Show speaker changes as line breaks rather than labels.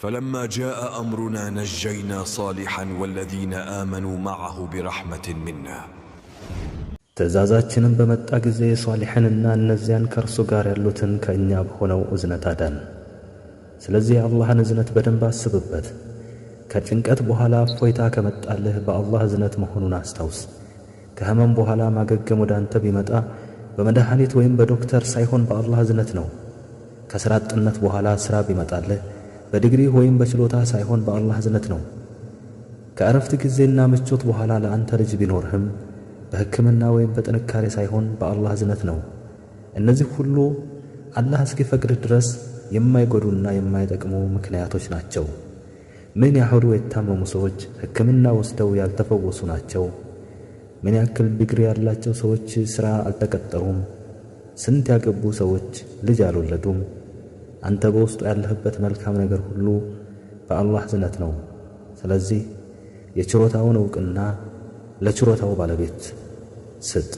فلما جاء أمرنا نجينا صالحا والذين آمنوا معه برحمة منا
ትእዛዛችንን በመጣ ጊዜ ሷሊሕንና እነዚያን ከእርሱ ጋር ያሉትን ከእኛ በሆነው እዝነት አዳን። ስለዚህ የአላህን እዝነት በደንብ አስብበት። ከጭንቀት በኋላ እፎይታ ከመጣልህ በአላህ እዝነት መሆኑን አስታውስ። ከህመም በኋላ ማገገም ወደ አንተ ቢመጣ በመድኃኒት ወይም በዶክተር ሳይሆን በአላህ እዝነት ነው። ከሥራ አጥነት በኋላ ሥራ ቢመጣልህ በዲግሪ ወይም በችሎታ ሳይሆን በአላህ እዝነት ነው። ከእረፍት ጊዜና ምቾት በኋላ ለአንተ ልጅ ቢኖርህም በሕክምና ወይም በጥንካሬ ሳይሆን በአላህ እዝነት ነው። እነዚህ ሁሉ አላህ እስኪፈቅድ ድረስ የማይጎዱና የማይጠቅሙ ምክንያቶች ናቸው። ምን ያህሉ የታመሙ ሰዎች ሕክምና ወስደው ያልተፈወሱ ናቸው። ምን ያክል ዲግሪ ያላቸው ሰዎች ሥራ አልተቀጠሩም። ስንት ያገቡ ሰዎች ልጅ አልወለዱም። አንተ በውስጡ ያለህበት መልካም ነገር ሁሉ በአላህ እዝነት ነው። ስለዚህ የችሮታውን ዕውቅና ለችሮታው ባለቤት ስጥ።